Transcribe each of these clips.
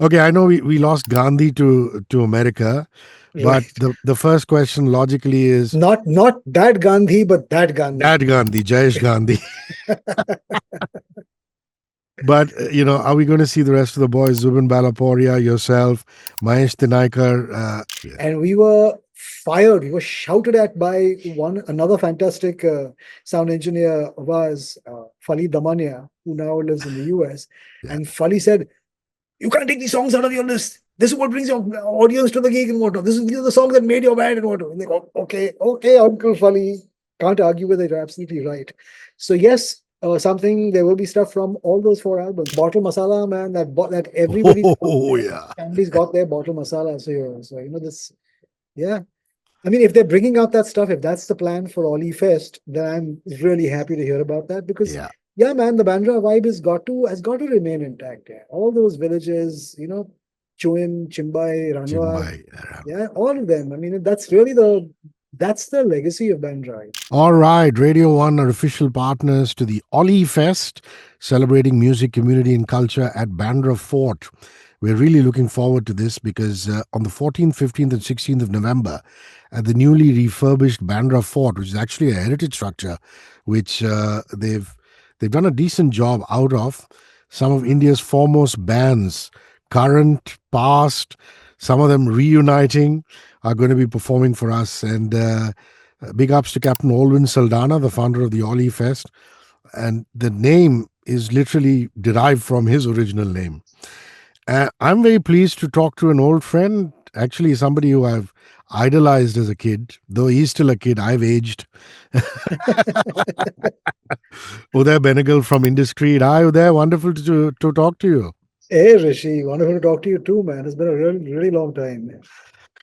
Okay, I know we lost Gandhi to America, but Right. the first question logically is Not that Gandhi, but that Gandhi. that Gandhi, Jayesh Gandhi. But are we going to see the rest of the boys? Zubin Balaporia, yourself, Mahesh Tinaikar. Yeah. And we were fired. We were shouted at by another fantastic sound engineer of ours, Fali Damania, who now lives in the US. Yeah. And Fali said, "You can't take these songs out of your list. This is what brings your audience to the gig and whatnot. These are the songs that made your band and whatnot." And they go, okay, Uncle Fali. Can't argue with it. You're absolutely right. So yes, something there will be stuff from all those four albums. Bottle Masala, man, that everybody's got Oh their yeah. family's got their Bottle Masala. So this, yeah. I mean, if they're bringing out that stuff, if that's the plan for Olly Fest, then I'm really happy to hear about that because, Yeah. yeah, man, the Bandra vibe has got to remain intact. Yeah, all those villages, Chuin, Chimbai, Ranwa, Chimbai. yeah, all of them. I mean, that's the legacy of Bandra. All right, Radio 1 are official partners to the Olly Fest, celebrating music, community, and culture at Bandra Fort. We're really looking forward to this because on the 14th, 15th, and 16th of November, at the newly refurbished Bandra Fort, which is actually a heritage structure, which they've done a decent job out of. Some of India's foremost bands, current, past, some of them reuniting, are going to be performing for us. And big ups to Captain Olwyn Saldana, the founder of the Olly Fest. And the name is literally derived from his original name. I'm very pleased to talk to an old friend, actually, somebody who I've idolized as a kid, though he's still a kid, I've aged. Uday Benegal from Indus Creed. Hi, Uday. Wonderful to talk to you. Hey, Rishi, wonderful to talk to you too, man. It's been a really, really long time, man.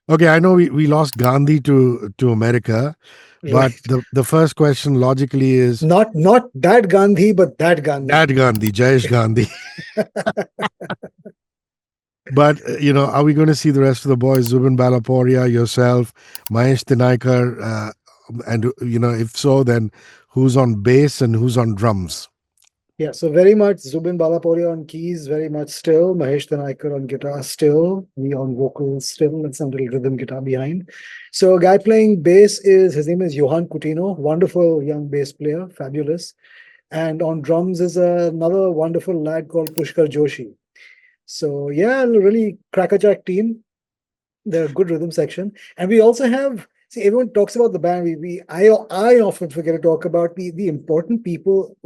Okay, I know we lost Gandhi to America, but Right. the first question logically is Not that Gandhi, but that Gandhi. that Gandhi, Jayesh Gandhi. But are we going to see the rest of the boys? Zubin Balaporia, yourself, Mahesh Tinaikar, and if so, then who's on bass and who's on drums? Yeah, so very much Zubin Balaporia on keys, very much still. Mahesh Tanaikar on guitar still. Me on vocals still, and some little rhythm guitar behind. So, a guy playing bass his name is Johan Coutinho, wonderful young bass player, fabulous. And on drums is another wonderful lad called Pushkar Joshi. So, yeah, a really crackerjack team. They're a good rhythm section. And we also have, see, everyone talks about the band. I often forget to talk about the important people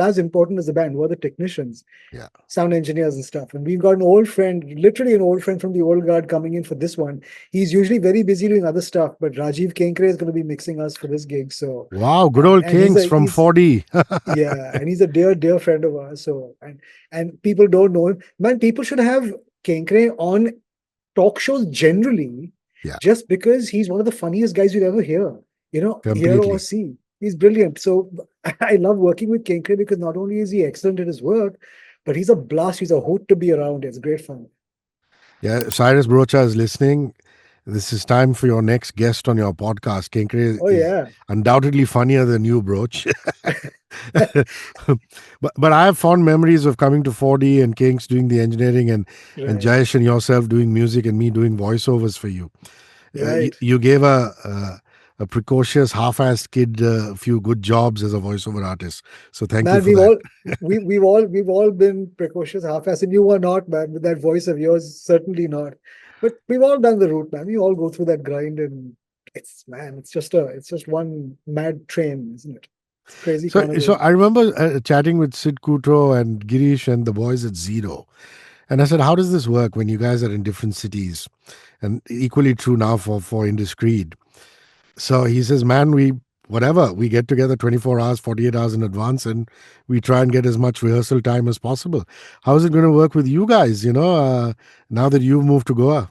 as important as the band, who are the technicians, Yeah. sound engineers and stuff. And we've got an old friend, literally an old friend from the old guard coming in for this one. He's usually very busy doing other stuff, but Rajiv Kenkre is going to be mixing us for this gig. So, Wow, good and old and he's Kings a from he's 4D. yeah, and he's a dear friend of ours. So and people don't know him. Man, people should have Kenkre on talk shows generally, Yeah, just because he's one of the funniest guys you'd ever hear or completely. see. He's brilliant. So I love working with Kenkre because not only is he excellent at his work, but he's a blast. He's a hoot to be around. It's great fun. Yeah, Cyrus Brocha is listening. This is time for your next guest on your podcast. Kenkre Oh is yeah. undoubtedly funnier than you, Broach. but I have fond memories of coming to 4D and Kings doing the engineering and Right. Jayesh and yourself doing music and me doing voiceovers for you. Right. You gave a precocious, half-assed kid a few good jobs as a voiceover artist. So thank you Man, for we've that. all we've all been precocious half-assed, and you are not, man, with that voice of yours, certainly not. But we've all done the route, man. We all go through that grind, and it's just one mad train, isn't it? It's crazy So carnival. I remember chatting with Sid Kutro and Girish and the boys at Zero, and I said, "How does this work when you guys are in different cities?" And equally true now for Indus Creed. So he says, "Man, we get together 24 hours, 48 hours in advance, and we try and get as much rehearsal time as possible." How is it going to work with you guys? Now that you've moved to Goa.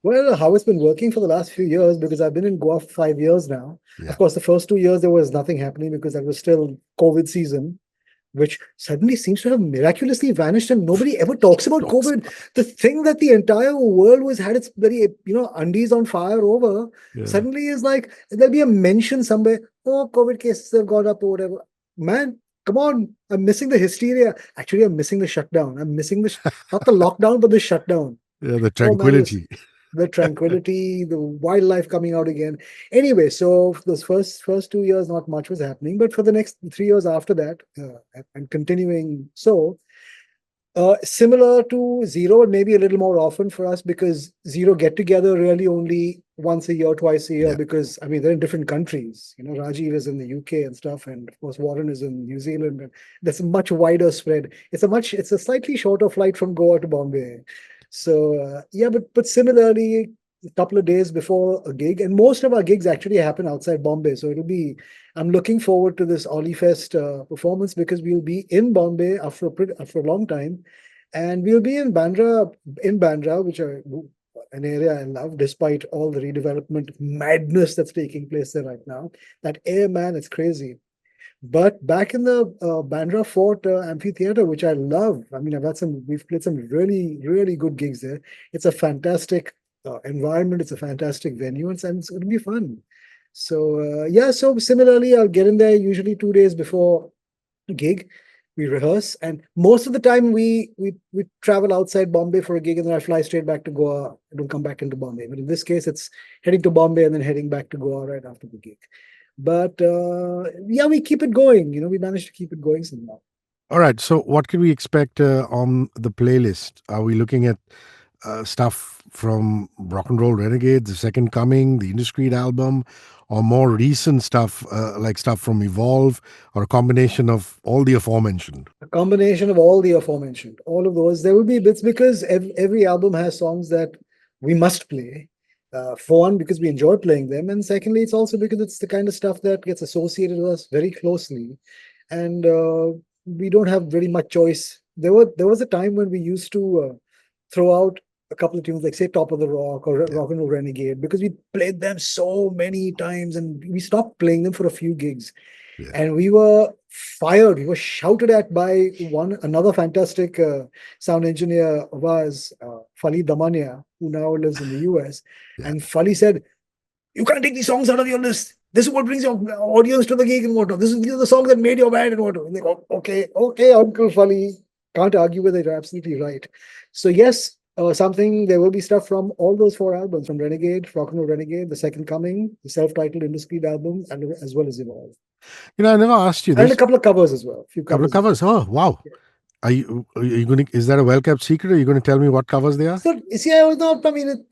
Well, how it's been working for the last few years, because I've been in Goa for 5 years now. Of Yeah. course, the first 2 years there was nothing happening because that was still COVID season, which suddenly seems to have miraculously vanished, and nobody ever talks about Talks COVID. about. The thing that the entire world was had its very undies on fire over, Yeah. suddenly is like there'll be a mention somewhere. Oh, COVID cases have gone up or whatever. Man, Come on, I'm missing the hysteria. Actually, I'm missing the shutdown. I'm missing not the lockdown, but the shutdown. Yeah, the Oh man, this tranquility. the tranquility, the wildlife coming out again. Anyway, so for those first 2 years, not much was happening, but for the next 3 years after that, and continuing so, similar to Zero, and maybe a little more often for us because Zero get together really only once a year, twice a year. Yeah. Because I mean they're in different countries. You know, Rajiv is in the UK and stuff, and of course Warren is in New Zealand. And that's a much wider spread. It's a slightly shorter flight from Goa to Bombay. So yeah, but similarly, a couple of days before a gig, and most of our gigs actually happen outside Bombay. So it'll be I'm looking forward to this Olly Fest performance because we'll be in Bombay after a long time, and we'll be in Bandra, which are an area I love, despite all the redevelopment madness that's taking place there right now. That air, man, it's crazy. But back in the Bandra Fort amphitheater, which I love. I mean, we've played some really, really good gigs there. It's a fantastic environment. It's a fantastic venue, and it's going to be fun. So yeah, so similarly, I'll get in there usually 2 days before a gig. We rehearse, and most of the time we travel outside Bombay for a gig, and then I fly straight back to Goa. I don't come back into Bombay. But in this case, it's heading to Bombay and then heading back to Goa right after the gig. But yeah, we keep it going. You know, we managed to keep it going somehow. All right. So, what can we expect on the playlist? Are we looking at stuff from Rock and Roll Renegades, The Second Coming, the Indus Creed album, or more recent stuff like stuff from Evolve, or a combination of all the aforementioned? A combination of all the aforementioned, all of those. There will be bits because every album has songs that we must play. For one, because we enjoy playing them, and secondly, it's also because it's the kind of stuff that gets associated with us very closely, and we don't have very much choice. There was a time when we used to throw out a couple of tunes like say Top of the Rock or Yeah. Rock and Roll Renegade because we played them so many times and we stopped playing them for a few gigs, Yeah. and we were fired. We were shouted at by another fantastic sound engineer of ours, Fali Damania, who now lives in the US. Yeah. And Fali said, "You can't take these songs out of your list. This is what brings your audience to the gig and whatnot. These are the songs that made your band and whatnot." And they go, "Okay, okay, Uncle Fali." Can't argue with it. You're absolutely right. So yes, there will be stuff from all those four albums, from Renegade, Rock and Roll Renegade, The Second Coming, the self-titled Indus Creed album, and as well as Evolve. I never asked you And a this. couple of covers as well. A few Couple of covers as well. covers. Oh, wow. Are you going to? Is that a well kept secret? Are you going to tell me what covers they are? So you see, I was not. I mean,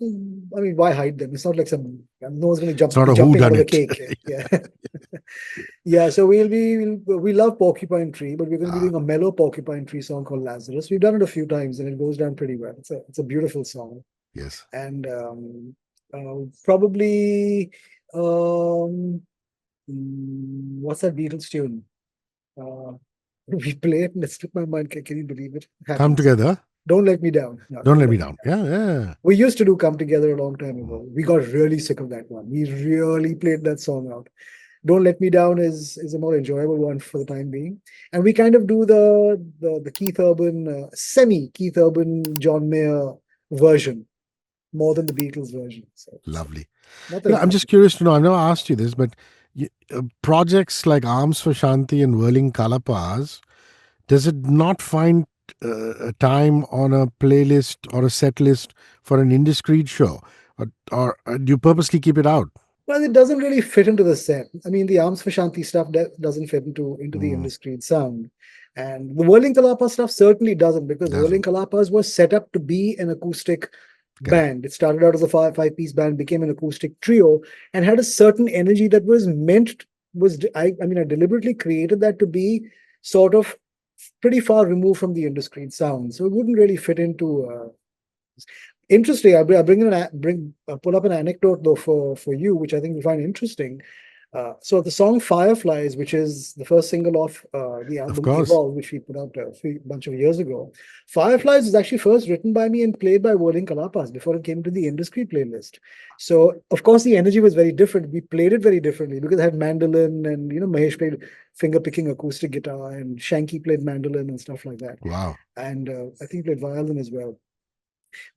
why hide them? It's not like no one's going to It's not be a who jumping out done of the it. cake. Yeah, yeah. So we love Porcupine Tree, but we're going to be Ah, doing a mellow Porcupine Tree song called Lazarus. We've done it a few times, and it goes down pretty well. It's a beautiful song, yes. and probably what's that Beatles tune? Uh, we play it and it slipped my mind. Can you believe it? It Come happens. together. Don't let me down. No, Don't don't let me let me down. down. Yeah, yeah. We used to do Come Together a long time Mm. ago. We got really sick of that one. We really played that song out. Don't Let Me Down is a more enjoyable one for the time being. And we kind of do the Keith Urban, semi Keith Urban, John Mayer version more than the Beatles version. So Lovely. not that it's I'm not just curious to know. I've never asked you this, but projects like Arms for Shanti and Whirling Kalapas, does it not find a time on a playlist or a set list for an Indus Creed show? Or do you purposely keep it out? well, it doesn't really fit into the set. I mean, the Arms for Shanti stuff doesn't fit into the Mm, Indus Creed sound. And the Whirling Kalapas stuff certainly doesn't, because Whirling doesn't. Kalapas was set up to be an acoustic Correct. band. It started out as a five-piece band, became an acoustic trio, and had a certain energy that was meant was I mean I deliberately created that to be sort of pretty far removed from the Indus Creed sound. So it wouldn't really fit into interesting. I bring in pull up an anecdote though for you, which I think you find interesting. So the song Fireflies, which is the first single of the Of album course. Evolve, which we put out a bunch of years ago. Fireflies was actually first written by me and played by Whirling Kalapas before it came to the Indus Creed playlist. So of course the energy was very different. We played it very differently because I had mandolin, and Mahesh played finger picking acoustic guitar, and Shanky played mandolin and stuff like that. Wow. And I think he played violin as well.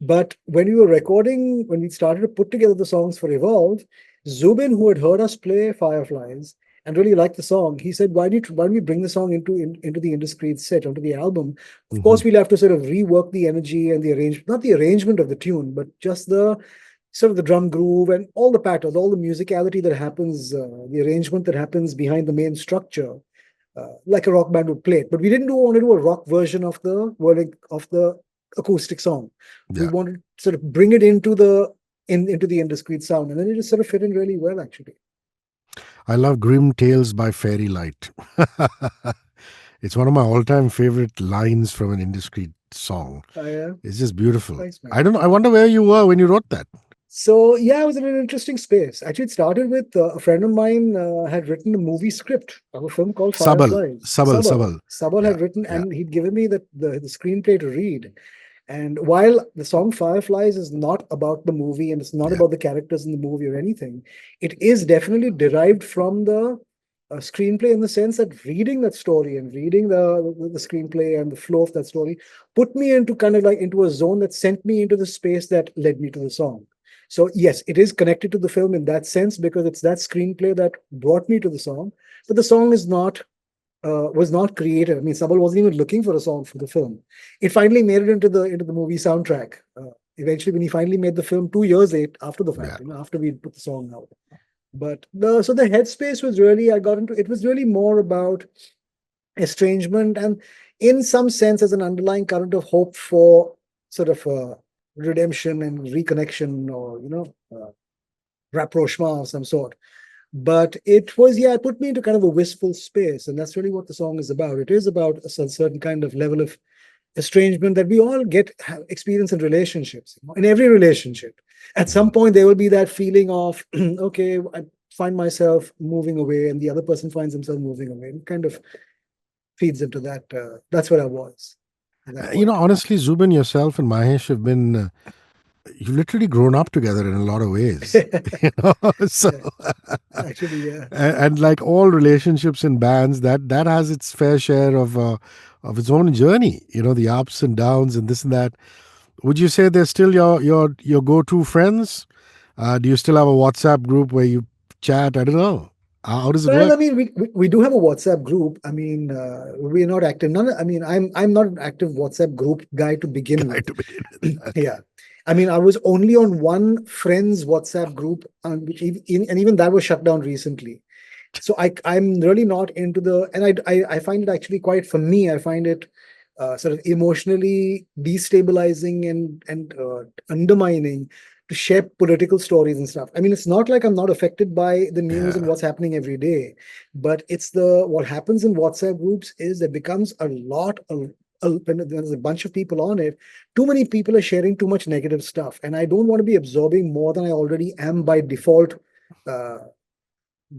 But when we were when we started to put together the songs for Evolve, Zubin, who had heard us play Fireflies, and really liked the song, he said, why don't we bring the song into the Indus Creed set, onto the album? Of Hmm. course, we'll have to sort of rework the energy and the arrangement, not the arrangement of the tune, but just the sort of the drum groove and all the patterns, all the musicality that happens, the arrangement that happens behind the main structure, like a rock band would play it. But we didn't want to do a rock version of the acoustic song. We Yeah. wanted to sort of bring it into the Indus Creed sound, and then it just sort of fit in really well, actually. I love Grim Tales by Fairy Light. It's one of my all-time favorite lines from an Indus Creed song. Yeah, It's just beautiful. thanks, man. I don't know. I wonder where you were when you wrote that. So yeah, I was in an interesting space. Actually, it started with a friend of mine had written a movie script of a film called Sabal, Fireflies. Sabal, Sabal. Sabal Yeah, had written, yeah, and he'd given me the screenplay to read. And while the song Fireflies is not about the movie and it's not yeah. about the characters in the movie or anything, it is definitely derived from the screenplay, in the sense that reading that story and reading the screenplay and the flow of that story put me into kind of like into a zone that sent me into the space that led me to the song. So yes, it is connected to the film in that sense, because it's that screenplay that brought me to the song. But the song is not was not created. I mean, Sabal wasn't even looking for a song for the film. It finally made it into the movie soundtrack. Eventually, when he finally made the film 2 years late after the Yeah. fact, after we put the song out. But the headspace was really, I got into it was really more about estrangement, and in some sense as an underlying current of hope for sort of redemption and reconnection, or rapprochement of some sort. But it was, yeah, it put me into kind of a wistful space, and that's really what the song is about. It is about a certain kind of level of estrangement that we all experience in relationships. In every relationship, at some Mhm. point there will be that feeling of okay, I find myself moving away, and the other person finds himself moving away. It kind of feeds into that. That's where I was at that point. Honestly, Zubin, yourself and Mahesh have been, you've literally grown up together in a lot of ways. So, Yeah, actually, yeah. and like all relationships in bands, that has its fair share of its own journey. The ups and downs and this and that. Would you say they're still your go-to friends? Do you still have a WhatsApp group where you chat? I don't know. How does it Well, work? I mean, we do have a WhatsApp group. I mean, we're not active. I mean, I'm not an active WhatsApp group guy to begin Guy with. to begin with. Okay. Yeah, I mean, I was only on one friend's WhatsApp group, and even that was shut down recently. So I'm really not into and I find it actually quite, for me, I find it sort of emotionally destabilizing and undermining to share political stories and stuff. I mean, it's not like I'm not affected by the news and Yeah. what's happening every day, but it's the what happens in WhatsApp groups is there becomes a lot of when there's a bunch of people on it, too many people are sharing too much negative stuff, and I don't want to be absorbing more than I already am by default. Uh,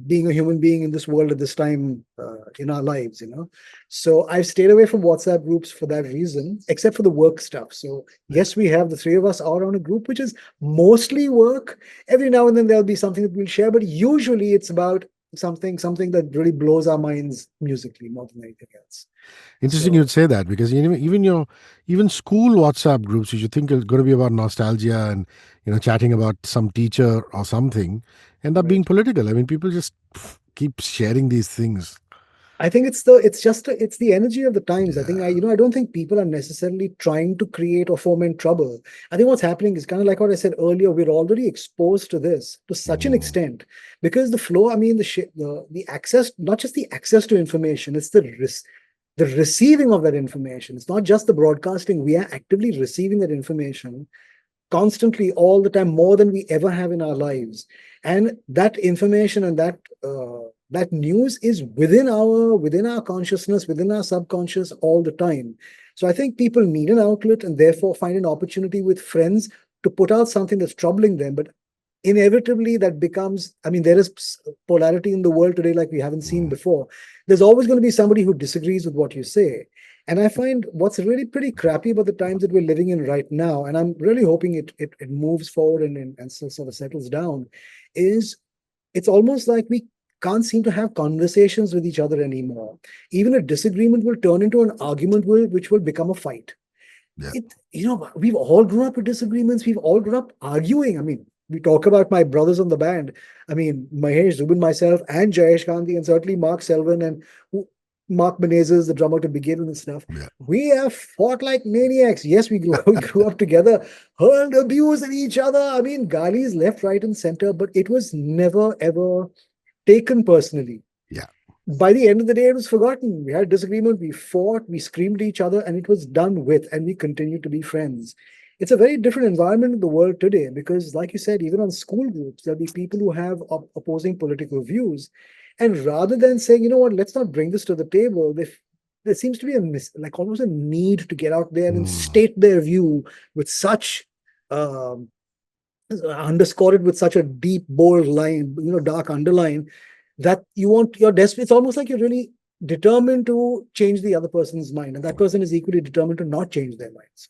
being a human being in this world at this time in our lives. So I've stayed away from WhatsApp groups for that reason, except for the work stuff. So Yeah. yes, we have the three of us are on a group, which is mostly work. Every now and then there'll be something that we'll share, but usually it's about something that really blows our minds musically more than anything else. Interesting you'd So say that because even school WhatsApp groups, you should think it's going to be about nostalgia and chatting about some teacher or something, end up being right. political. I mean, people just keep sharing these things. I think it's the energy of the times. I think Yeah. I don't think people are necessarily trying to create or foment trouble. I think what's happening is kind of like what I said earlier. We're already exposed to this to such an Mm. extent because the flow. I mean, the access, not just the access to information, it's the receiving of that information. It's not just the broadcasting. We are actively receiving that information constantly, all the time, more than we ever have in our lives. And that information and that news is within our consciousness, within our subconscious all the time. So I think people need an outlet and therefore find an opportunity with friends to put out something that's troubling them. But inevitably that becomes, I mean, there is polarity in the world today like we haven't seen Mm. before. There's always going to be somebody who disagrees with what you say, and I find what's really pretty crappy about the times that we're living in right now, and I'm really hoping it moves forward and sort of settles down, is it's almost like we can't seem to have conversations with each other anymore. Even a disagreement will turn into an argument which will become a fight. Yeah. We've all grown up with disagreements. We've all grown up arguing. I mean, we talk about my brothers on the band. I mean, Mahesh, Zubin, myself, and Jayesh Gandhi, and certainly Mark Selvin and Mark Menezes, the drummer to begin and stuff. Yeah. We have fought like maniacs. Yes, we grew up together, hurled abuse at each other. I mean, Galis left, right, and center, but it was never ever taken personally. Yeah. By the end of the day, it was forgotten. We had disagreement, we fought, we screamed at each other, and it was done with, and we continued to be friends. It's a very different environment in the world today because, like you said, even on school groups, there'll be people who have opposing political views. And rather than saying, you know what, let's not bring this to the table, there seems to be like almost a need to get out there and Mm. state their view with such um, underscore it with such a deep, bold line, dark underline that you're desperate. It's almost like you're really determined to change the other person's mind, and that person is equally determined to not change their minds.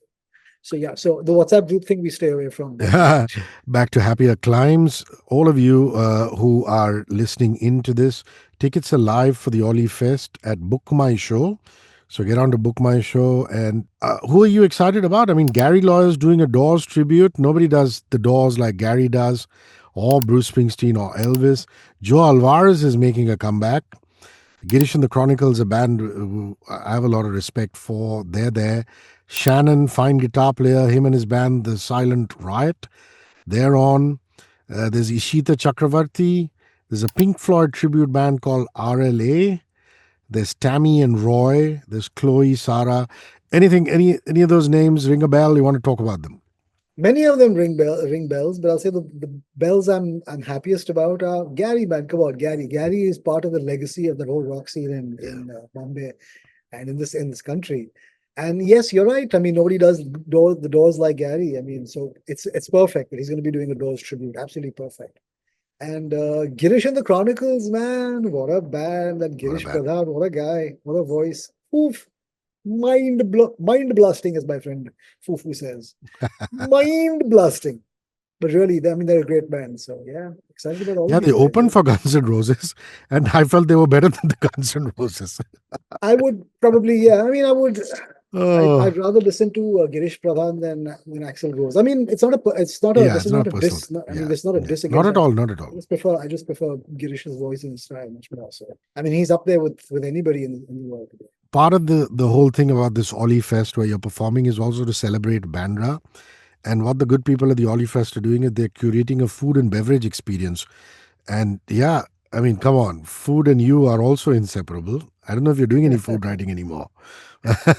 So yeah, so the WhatsApp group thing we stay away from by and large. Back to happier climes. All of you who are listening into this, tickets are live for the Olly Fest at Book My Show. So get on to Book My Show. And who are you excited about? I mean, Gary Lawyer's doing a Doors tribute. Nobody does the Doors like Gary does, or Bruce Springsteen or Elvis. Joe Alvarez is making a comeback. Girish and the Chronicles, a band who I have a lot of respect for. They're there. Shannon, fine guitar player, him and his band, The Silent Riot, they're on. There's Ishita Chakravarti. There's a Pink Floyd tribute band called RLA. There's Tammy and Roy. There's Chloe, Sarah. Any of those names ring a bell? You want to talk about them? Many of them ring bells, but I'll say the bells I'm happiest about are Gary, man. Come on, Gary. Gary is part of the legacy of the whole rock scene Yeah. in Bombay and in this country. And yes, you're right. I mean, nobody does the Doors like Gary. I mean, so it's perfect that he's going to be doing a Doors tribute. Absolutely perfect. And Girish and the Chronicles, man, what a band! That What a Girish band. Pradhan, what a guy, what a voice. Oof, mind blasting, as my friend Fufu says. Mind blasting. But really, I mean, they're a great band. So yeah, excited about all of Yeah, they these guys. opened for Guns N' Roses, and I felt they were better than the Guns N' Roses. I would probably, yeah. I mean, I'd Oh, rather listen to Girish Pradhan than Axel Rose. I mean, yeah, this it's is not a not a personal. diss. I mean, Yeah, this is not a yeah, diss not against at all, Axel. not at all. I just prefer Girish's voice and style much more. So I mean, he's up there with anybody in the world today. Part of the whole thing about this Ollie Fest where you're performing is also to celebrate Bandra. And what the good people at the Ollie Fest are doing is they're curating a food and beverage experience. And yeah, I mean, come on, food and you are also inseparable. I don't know if you're doing any food writing anymore.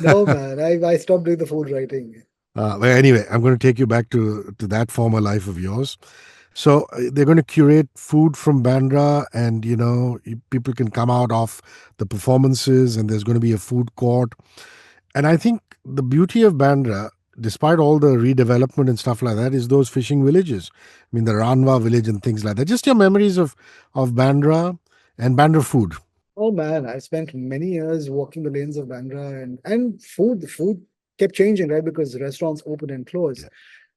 No, man, I stopped doing the food writing. But anyway, I'm going to take you back to that former life of yours. So they're going to curate food from Bandra, and people can come out of the performances, and there's going to be a food court. And I think the beauty of Bandra, despite all the redevelopment and stuff like that, is those fishing villages. I mean, the Ranwa village and things like that. Just your memories of Bandra and Bandra food. Oh man, I spent many years walking the lanes of Bandra and the food kept changing, right? Because restaurants open and close.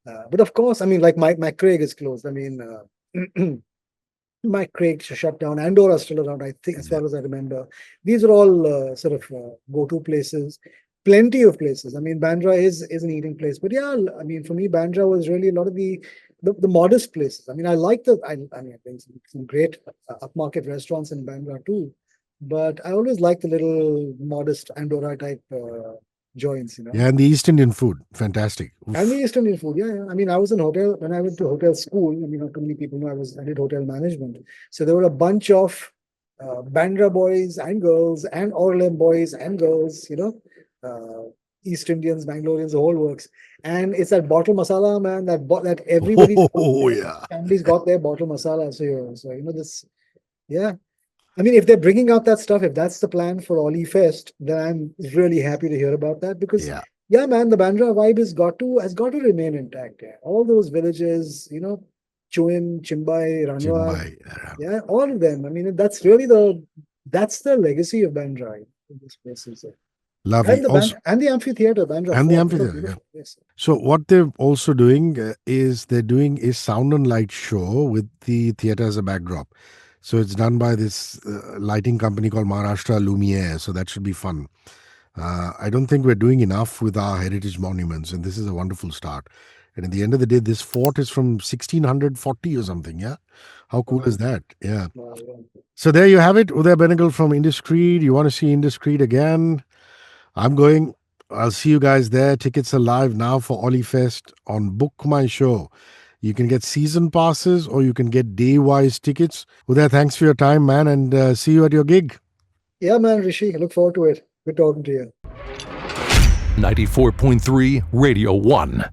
Yeah, But of course, I mean, like Mike Craig is closed. I mean, Mike Craig shut down. Andorra still around, I think, as yeah. far as I remember. These are all sort of go-to places. Plenty of places. I mean, Bandra is an eating place. But yeah, I mean, for me, Bandra was really a lot of the modest places. I mean, I mean, there's some great upmarket restaurants in Bandra too. But I always like the little modest Andorra type joints. Yeah, and the East Indian food, fantastic. And the Oof. East Indian food, yeah, yeah. I mean, I was in hotel when I went to hotel school. I mean, not too many people know I did hotel management. So there were a bunch of Bandra boys and girls and Orlem boys and girls, East Indians, Bangaloreans, the whole works. And it's that bottle masala, man, that Oh, every yeah. family's got their bottle masala. So this, yeah. I mean, if they're bringing out that stuff, if that's the plan for Ollie Fest, then I'm really happy to hear about that because, Yeah. yeah, man, the Bandra vibe has got to remain intact. Yeah. All those villages, Chuin, Chimbai, Ranwa, Chimbai. yeah, all of them. I mean, that's the legacy of Bandra in these places. Lovely. And the Also, band and the amphitheater, Bandra and the Fort. What a amphitheater, yeah. beautiful place. So what they're also doing is they're doing a sound and light show with the theater as a backdrop. So it's done by this lighting company called Maharashtra Lumiere. So that should be fun. I don't think we're doing enough with our heritage monuments, and this is a wonderful start. And at the end of the day, this fort is from 1640 or something. Yeah. How cool is that? Yeah. Wow, yeah. So there you have it. Uday Benegal from Indus Creed. You want to see Indus Creed again? I'm going. I'll see you guys there. Tickets are live now for Olly Fest on Book My Show. You can get season passes or you can get day-wise tickets. Uday, thanks for your time, man, and see you at your gig. Yeah, man, Rishi, I look forward to it. Good talking to you. 94.3 Radio 1.